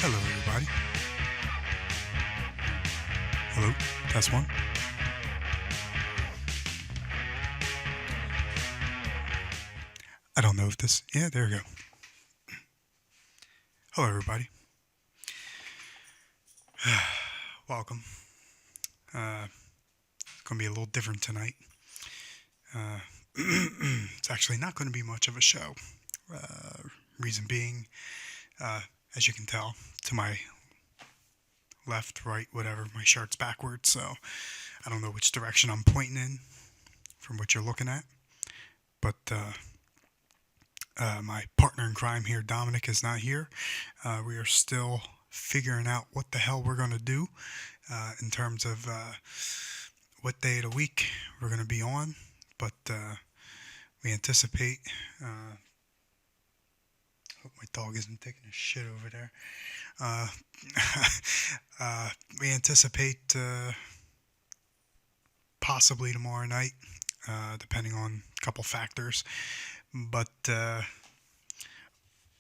Hello, everybody. Hello, test one. I don't know if this. Yeah, there we go. Hello, everybody. Welcome. It's going to be a little different tonight. Uh, it's actually not going to be much of a show. Reason being, uh, as you can tell, to my left, right, whatever, my shirt's backwards, so I don't know which direction I'm pointing in from what you're looking at. But my partner in crime here, Dominic, is not here. We are still figuring out what the hell we're going to do in terms of what day of the week we're going to be on. But we anticipate. Hope my dog isn't taking a shit over there. Uh, we anticipate possibly tomorrow night, depending on a couple factors. But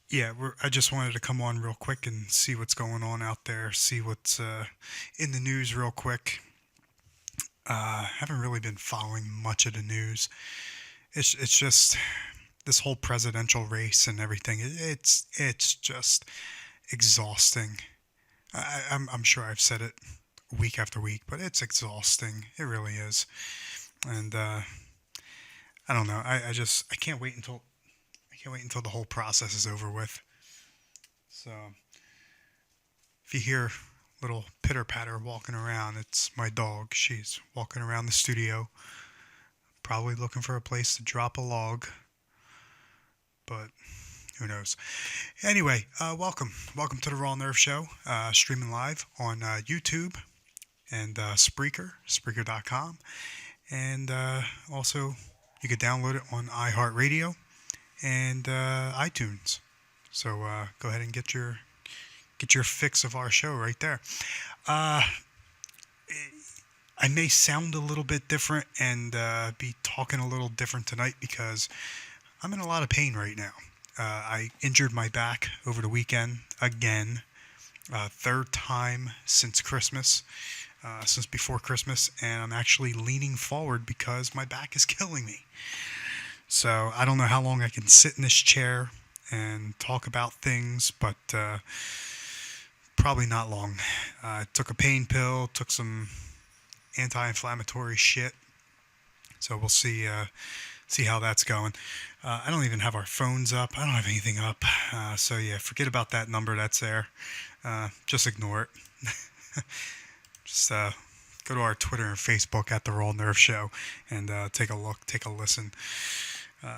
yeah, I just wanted to come on real quick and see what's going on out there, see what's in the news real quick. Haven't really been following much of the news. It's just this whole presidential race and everything. It's just exhausting. I'm sure I've said it week after week, but it's exhausting. It really is. And I don't know. I can't wait until the whole process is over with. So if you hear little pitter patter walking around, it's my dog. She's walking around the studio, probably looking for a place to drop a log. But who knows? Anyway, welcome to the Raw Nerve Show, streaming live on YouTube and Spreaker.com, and also you could download it on iHeartRadio and iTunes. So go ahead and get your fix of our show right there. I may sound a little bit different and be talking a little different tonight because I'm in a lot of pain right now. I injured my back over the weekend again, third time since Christmas, since before Christmas, and I'm actually leaning forward because my back is killing me. So I don't know how long I can sit in this chair and talk about things, but probably not long. I took a pain pill, took some anti-inflammatory shit, so we'll see how that's going. I don't even have our phones up. I don't have anything up. So yeah, forget about that number that's there. Just ignore it. Just go to our Twitter and Facebook at The Raw Nerve Show and take a look, take a listen.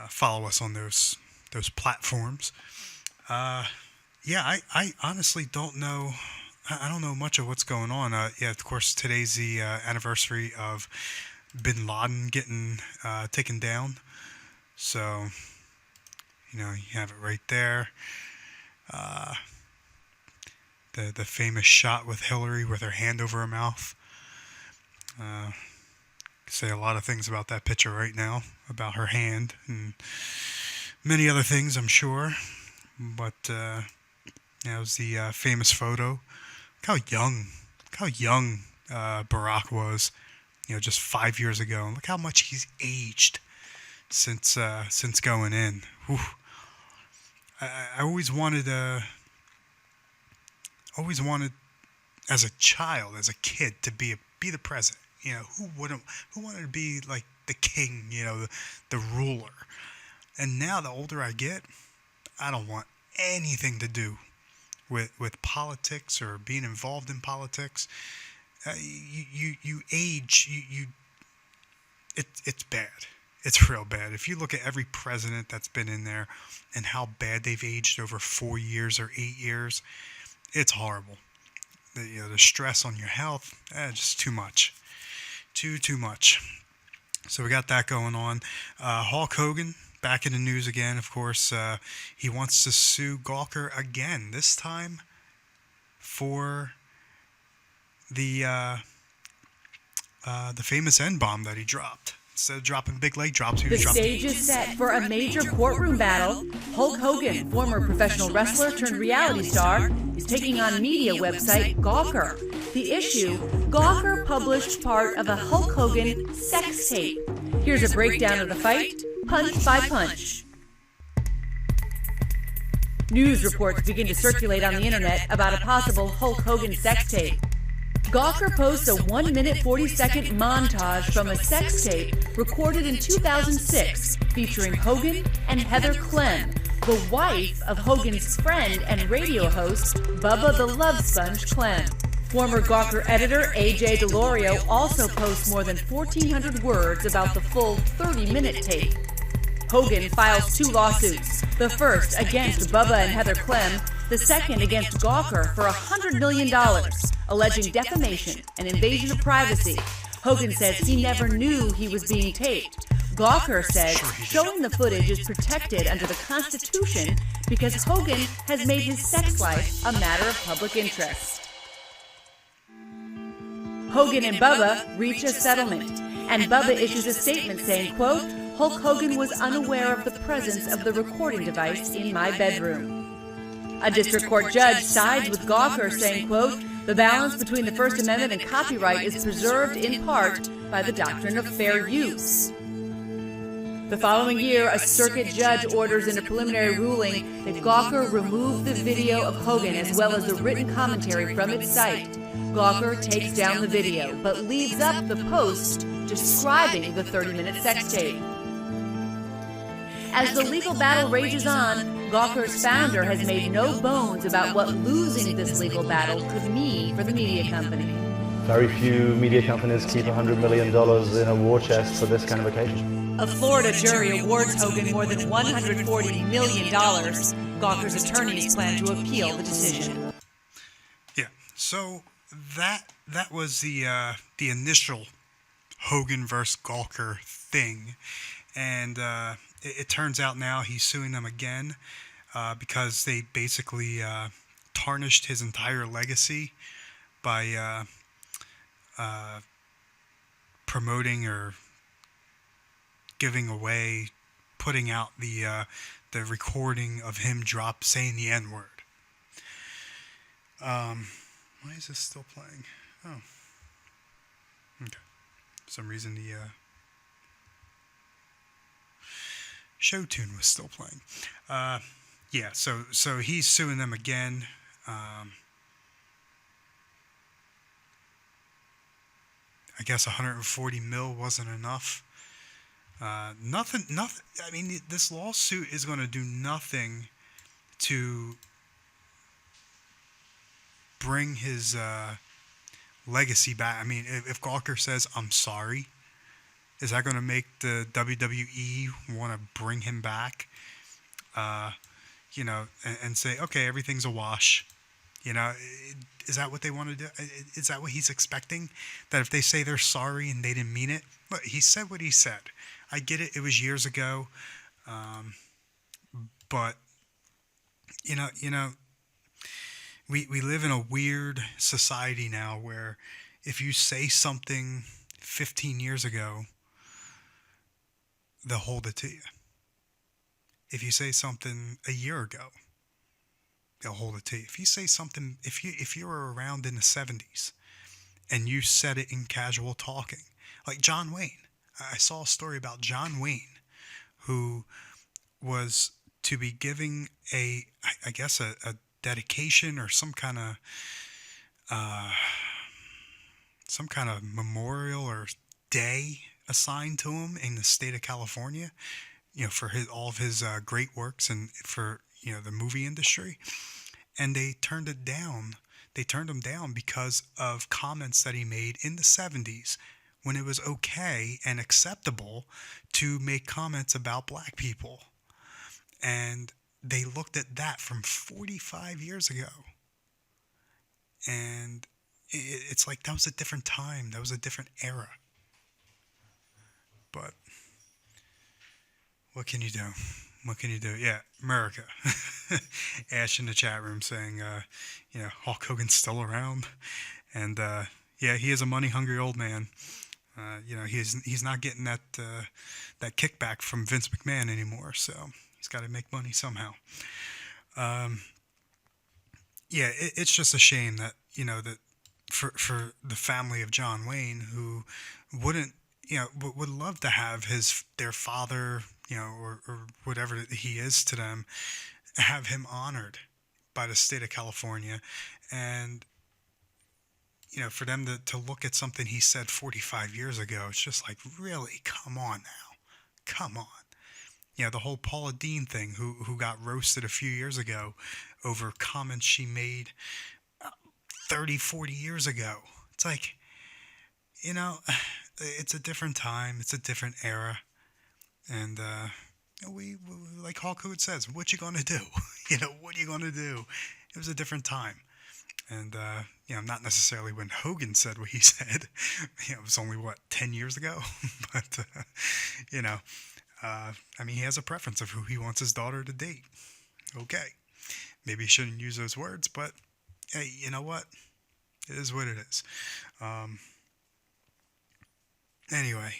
Follow us on those platforms. Yeah, I honestly don't know. I don't know much of what's going on. Yeah, of course, today's the anniversary of Bin Laden getting taken down. So, you have it right there. The famous shot with Hillary with her hand over her mouth. Say a lot of things about that picture right now, about her hand and many other things, I'm sure. But it was the famous photo. Look how young Barack was. Just 5 years ago. And look how much he's aged since going in. Whew. I always wanted as a child, as a kid, to be the president. Who wanted to be like the king? The ruler. And now, the older I get, I don't want anything to do with politics or being involved in politics. You age. It's bad. It's real bad. If you look at every president that's been in there and how bad they've aged over 4 years or 8 years, it's horrible. The stress on your health, just too much. Too much. So we got that going on. Hulk Hogan back in the news again. Of course, he wants to sue Gawker again. This time for the famous N-bomb that he dropped. Instead of dropping big leg drops, he The was dropping... stage is set for a major courtroom battle. Hulk Hogan, former professional wrestler turned reality star, is taking on media website Gawker. The issue, Gawker published part of a Hulk Hogan sex tape. Here's a breakdown of the fight, punch by punch. News reports begin to circulate on the internet about a possible Hulk Hogan sex tape. Gawker posts a 1-minute 40-second montage from a sex tape recorded in 2006 featuring Hogan and Heather Clem, the wife of Hogan's friend and radio host Bubba the Love Sponge Clem. Former Gawker editor A.J. Delorio also posts more than 1,400 words about the full 30-minute tape. Hogan files 2 lawsuits, the first against Bubba and Heather Clem, the second against Gawker for $100 million, alleging defamation and invasion of privacy. Hogan says he never knew he was being taped. Gawker says showing the footage is protected under the Constitution because Hogan has made his sex life a matter of public interest. Hogan and Bubba reach a settlement, and Bubba issues a statement saying, quote, Hulk Hogan was unaware of the presence of the recording device in my bedroom. A district court judge sides with Gawker, saying, quote, the balance between the First Amendment and copyright is preserved in part by the doctrine of fair use. The following year, a circuit judge orders in a preliminary ruling that Gawker remove the video of Hogan as well as the written commentary from its site. Gawker takes down the video, but leaves up the post describing the 30-minute sex tape. As the legal battle rages on, Gawker's founder has made no bones about what losing this legal battle could mean for the media company. Very few media companies keep $100 million in a war chest for this kind of occasion. A Florida jury awards Hogan more than $140 million. Gawker's attorneys plan to appeal the decision. Yeah, so that was the initial Hogan versus Gawker thing, and it turns out now he's suing them again because they basically tarnished his entire legacy by promoting or giving away, putting out the recording of him saying the N-word. Why is this still playing? Oh, okay. For some reason the show tune was still playing. Yeah, so he's suing them again. I guess 140 mil wasn't enough. Nothing. I mean, this lawsuit is going to do nothing to bring his legacy back. I mean, if Gawker says, I'm sorry, is that going to make the WWE want to bring him back? And say, okay, everything's a wash. Is that what they want to do? Is that what he's expecting? That if they say they're sorry and they didn't mean it? But he said what he said. I get it. It was years ago. But, we live in a weird society now where if you say something 15 years ago, they'll hold it to you. If you say something a year ago, they'll hold it to you. If you say something, if you were around in the 70s and you said it in casual talking, like John Wayne. I saw a story about John Wayne, who was to be giving a dedication or some kind of memorial or day assigned to him in the state of California, for all of his great works and for the movie industry, and they turned it down. They turned him down because of comments that he made in the 70s when it was okay and acceptable to make comments about black people. And they looked at that from 45 years ago. And it's like that was a different time. That was a different era. But what can you do? What can you do? Yeah, America. Ash in the chat room saying, Hulk Hogan's still around. And, yeah, he is a money-hungry old man. He's not getting that kickback from Vince McMahon anymore, so he's got to make money somehow. It's just a shame that that for the family of John Wayne, who wouldn't would love to have their father, or whatever he is to them, have him honored by the state of California, and for them to look at something he said 45 years ago, it's just like, really, come on now. Come on. The whole Paula Deen thing, who got roasted a few years ago over comments she made 30, 40 years ago. It's like, it's a different time. It's a different era. And, we like Hulk Hogan says, what you gonna do? What are you gonna do? It was a different time. And, not necessarily when Hogan said what he said. It was only, 10 years ago? But, he has a preference of who he wants his daughter to date. Okay. Maybe he shouldn't use those words, but, hey, you know what? It is what it is. Anyway,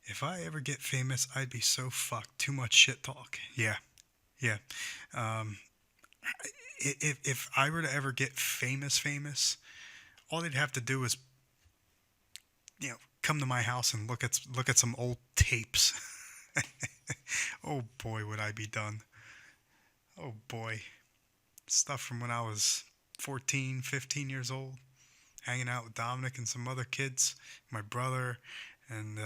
if I ever get famous, I'd be so fucked. Too much shit talk. Yeah. If I were to ever get famous, all they'd have to do is, come to my house and look at some old tapes. Oh boy, would I be done. Oh boy. Stuff from when I was 14, 15 years old, hanging out with Dominic and some other kids, my brother, and,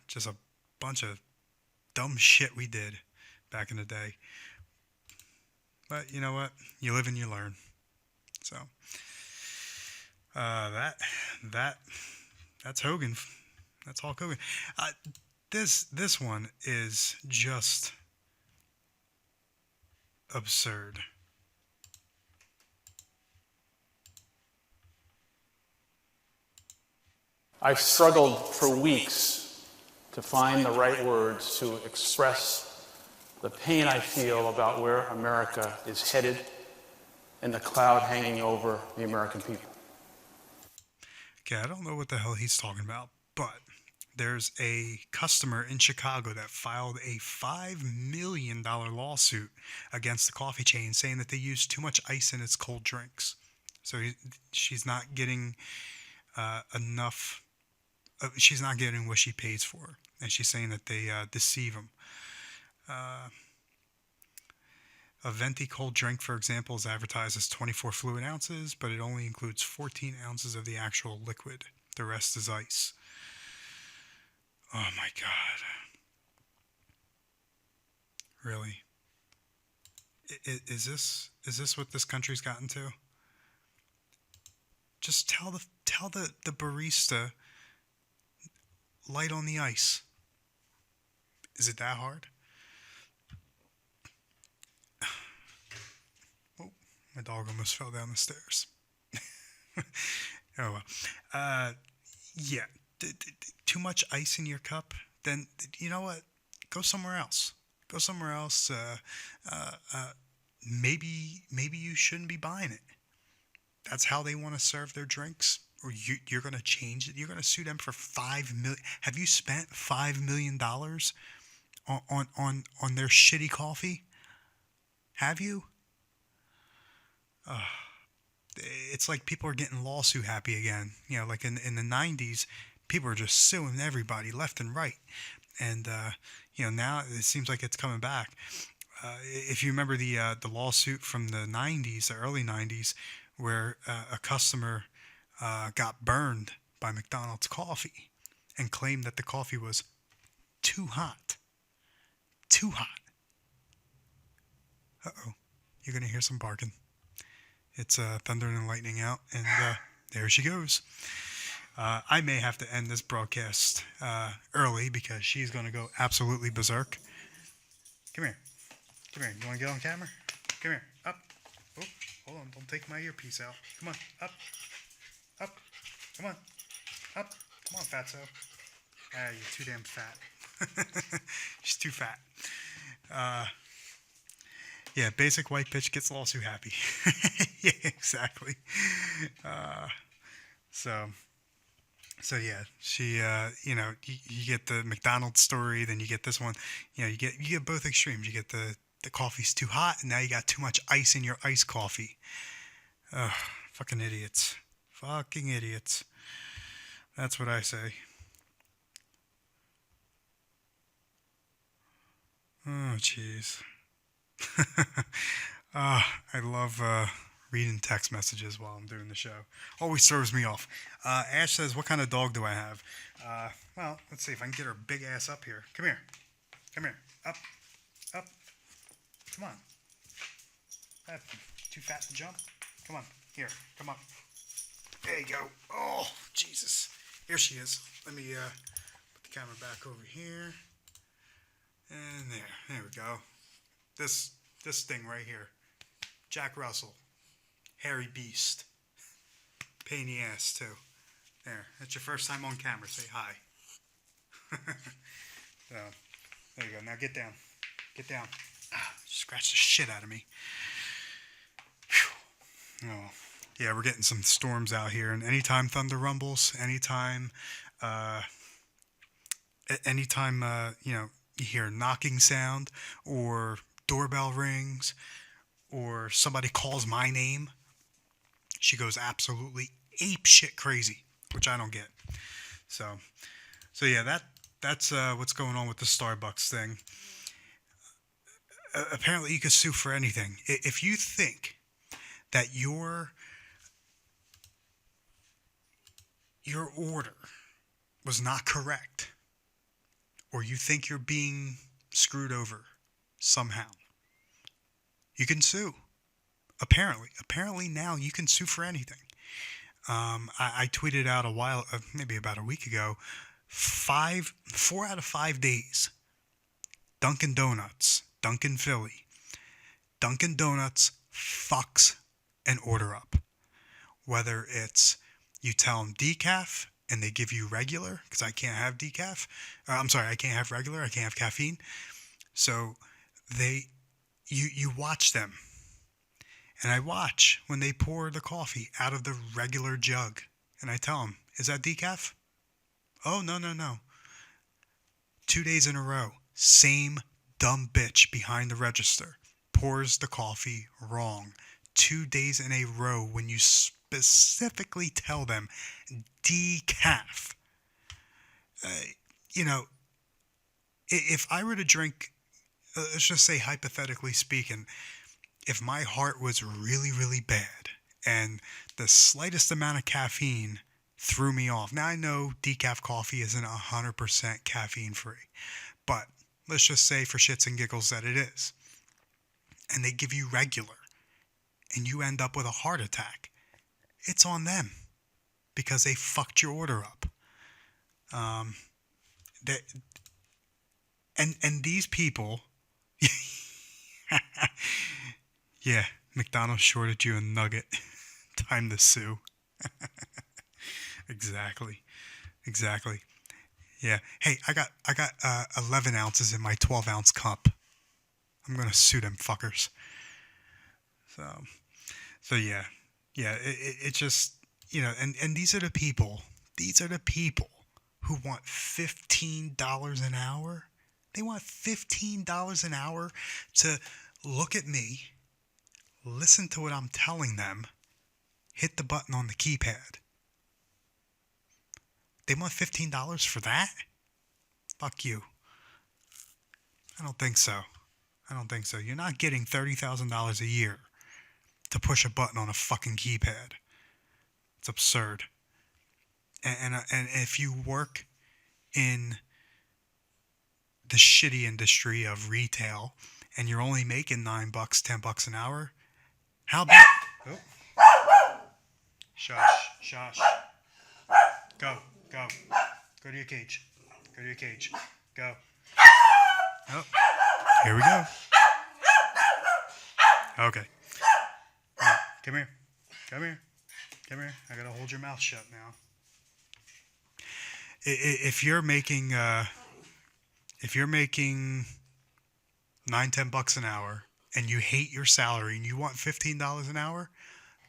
just a bunch of dumb shit we did back in the day. But you know what? You live and you learn. So, that's Hogan. That's Hulk Hogan. This one is just absurd. I struggled for weeks to find the right words to express the pain I feel about where America is headed and the cloud hanging over the American people. Okay, I don't know what the hell he's talking about, but there's a customer in Chicago that filed a $5 million lawsuit against the coffee chain, saying that they use too much ice in its cold drinks. So she's not getting enough. She's not getting what she pays for, and she's saying that they deceive them. A venti cold drink, for example, is advertised as 24 fluid ounces, but it only includes 14 ounces of the actual liquid. The rest is ice. Oh my God. Really? Is this what this country's gotten to? Just tell the barista, light on the ice. Is it that hard? Oh, my dog almost fell down the stairs. Oh well. Yeah. Too much ice in your cup, then you know what? Go somewhere else. Go somewhere else. Maybe you shouldn't be buying it. That's how they want to serve their drinks. Or you're going to change it. You're going to sue them for $5 million. Have you spent $5 million on their shitty coffee? Have you? It's like people are getting lawsuit happy again. Like in the 90s, people were just suing everybody left and right. And, now it seems like it's coming back. If you remember the lawsuit from the 90s, the early 90s, where a customer got burned by McDonald's coffee and claimed that the coffee was too hot. Too hot. Uh-oh. You're going to hear some barking. It's thundering and lightning out, and there she goes. I may have to end this broadcast early because she's going to go absolutely berserk. Come here. Come here. You want to get on camera? Come here. Up. Oh, hold on. Don't take my earpiece out. Come on. Up. Up. Come on. Up. Come on, fatso. Ah, you're too damn fat. She's too fat. Yeah, basic white bitch gets lawsuit happy. Yeah, exactly. So so yeah, she you get the McDonald's story, then you get this one. You get both extremes. You get the coffee's too hot, and now you got too much ice in your iced coffee. Ugh, fucking idiots. Fucking idiots. That's what I say. Oh, jeez. I love reading text messages while I'm doing the show. Always throws me off. Ash says, what kind of dog do I have? Well, let's see if I can get her big ass up here. Come here. Come here. Up. Up. Come on. Too fat to jump? Come on. Here. Come on. There you go. Oh, Jesus. Here she is. Let me put the camera back over here. And there. There we go. This thing right here. Jack Russell. Hairy beast. Pain in the ass, too. There. That's your first time on camera. Say hi. So, there you go. Now get down. Get down. Scratch the shit out of me. Whew. Oh. Yeah, we're getting some storms out here. And anytime thunder rumbles, anytime you hear a knocking sound or doorbell rings or somebody calls my name, she goes absolutely ape shit crazy, which I don't get. So yeah, that's what's going on with the Starbucks thing. Apparently you could sue for anything. If you think that your order was not correct, or you think you're being screwed over somehow, you can sue. Apparently now you can sue for anything. I tweeted out maybe about a week ago, 4 out of 5 days, Dunkin' Donuts, Dunkin' Philly, Dunkin' Donuts fucks an order up. Whether it's you tell them decaf and they give you regular, because I can't have decaf. I can't have regular. I can't have caffeine. So you watch them. And I watch when they pour the coffee out of the regular jug. And I tell them, is that decaf? Oh, no. 2 days in a row, same dumb bitch behind the register pours the coffee wrong. 2 days in a row when you specifically tell them decaf. If I were to drink, let's just say hypothetically speaking, if my heart was really, really bad and the slightest amount of caffeine threw me off. Now I know decaf coffee isn't 100% caffeine free, but let's just say for shits and giggles that it is. And they give you regular and you end up with a heart attack. It's on them because they fucked your order up. And these people, yeah, McDonald's shorted you a nugget. Time to sue. Exactly. Yeah. Hey, I got 11 ounces in my 12-ounce cup. I'm gonna sue them fuckers. So yeah. It just, and these are the people who want $15 an hour. They want $15 an hour to look at me, listen to what I'm telling them, hit the button on the keypad. They want $15 for that? Fuck you. I don't think so. You're not getting $30,000 a year to push a button on a fucking keypad. It's absurd. And if you work in the shitty industry of retail and you're only making $9, $10 an hour, how about... Oh. Shush. Go to your cage. Go. Oh, here we go. Okay. Right, come here. I gotta hold your mouth shut now. If you're making $9-10 an hour and you hate your salary and you want $15 an hour,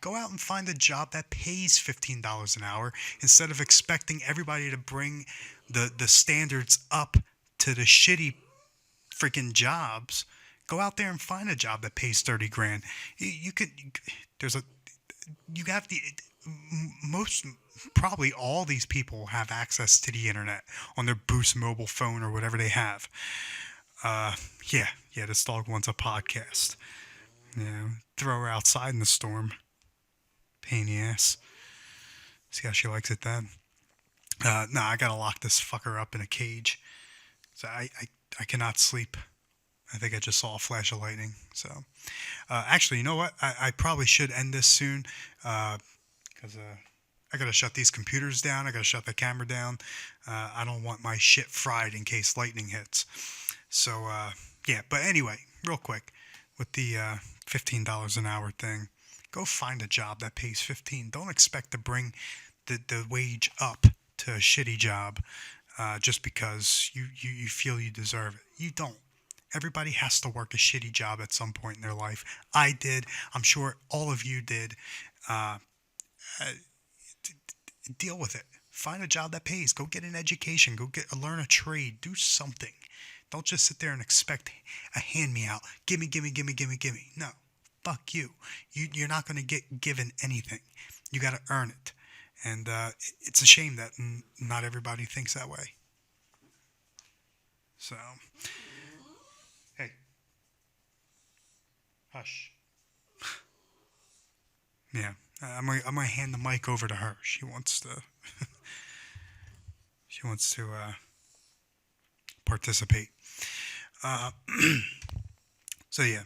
go out and find a job that pays $15 an hour instead of expecting everybody to bring the standards up to the shitty freaking jobs. Go out there and find a job that pays 30 grand. You could, you have most, probably all these people have access to the internet on their Boost mobile phone or whatever they have. Yeah, this dog wants a podcast. Throw her outside in the storm. Pain in the ass. See how she likes it then. I gotta lock this fucker up in a cage. So I cannot sleep. I think I just saw a flash of lightning. So, actually, you know what? I probably should end this soon. Because I gotta shut these computers down. I gotta shut the camera down. I don't want my shit fried in case lightning hits. So, yeah. But anyway, real quick, with the $15 an hour thing, go find a job that pays $15. Don't expect to bring the wage up to a shitty job just because you feel you deserve it. You don't. Everybody has to work a shitty job at some point in their life. I did. I'm sure all of you did. Deal with it. Find a job that pays. Go get an education. Learn a trade. Do something. Don't just sit there and expect a hand-me-out. Gimme. No. Fuck you. You're not going to get given anything. You got to earn it. And it's a shame that not everybody thinks that way. So, hey. Hush. Yeah. I'm gonna hand the mic over to her. She wants to participate. So yeah,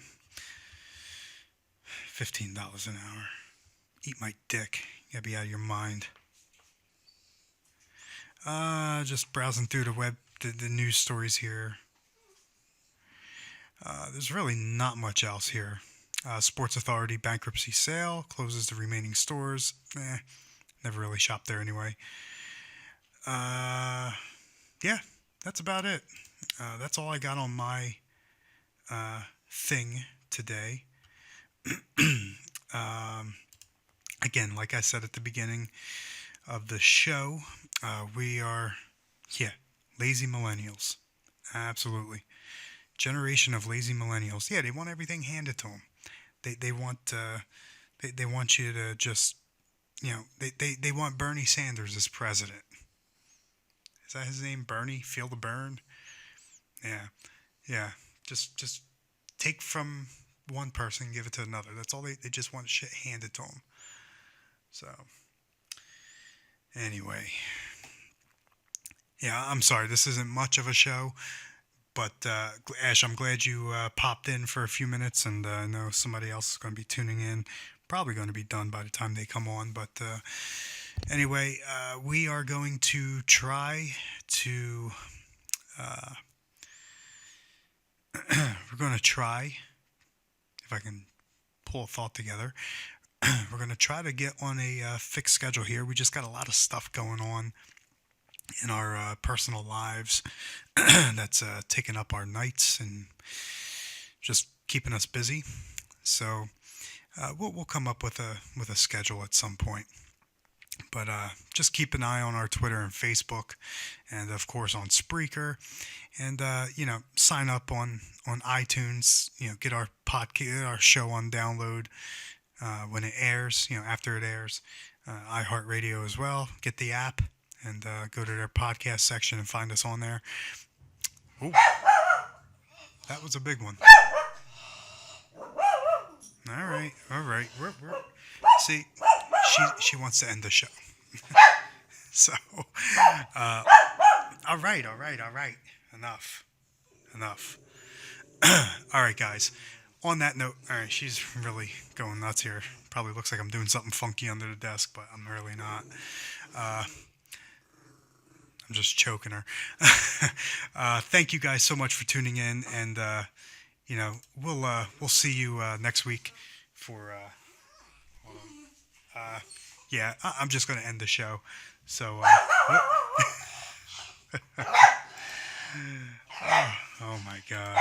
$15 an hour. Eat my dick. You gotta be out of your mind. Just browsing through the news stories here. There's really not much else here. Sports Authority bankruptcy sale, closes the remaining stores. Never really shopped there anyway. Yeah, that's about it. That's all I got on my thing today. Again, like I said at the beginning of the show, we are, lazy millennials. Absolutely. Generation of lazy millennials. Yeah, they want everything handed to them. They want you to just, they want Bernie Sanders as president. Is that his name? Bernie? Feel the burn? Yeah. Just take from one person, give it to another. That's all they just want shit handed to them. So, anyway. Yeah, I'm sorry. This isn't much of a show. But, Ash, I'm glad you popped in for a few minutes, and I know somebody else is going to be tuning in. Probably going to be done by the time they come on. But anyway, we are going to try to... we're going to try, if I can pull a thought together, we're going to try to get on a fixed schedule here. We just got a lot of stuff going on in our personal lives that's taking up our nights and just keeping us busy. So we'll come up with a schedule at some point. But just keep an eye on our Twitter and Facebook, and of course on Spreaker, and sign up on iTunes. Get our podcast, our show on download when it airs. After it airs, iHeartRadio as well. Get the app. And go to their podcast section and find us on there. Ooh, that was a big one. All right. See, she wants to end the show. So, all right. Enough. All right, guys. On that note, all right, she's really going nuts here. Probably looks like I'm doing something funky under the desk, but I'm really not. I'm just choking her. Thank you guys so much for tuning in, and we'll see you next week for I'm just gonna end the show. So oh my god.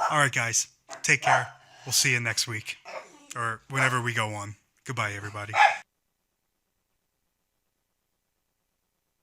All right, guys, Take care. We'll see you next week or whenever we go on. Goodbye, everybody.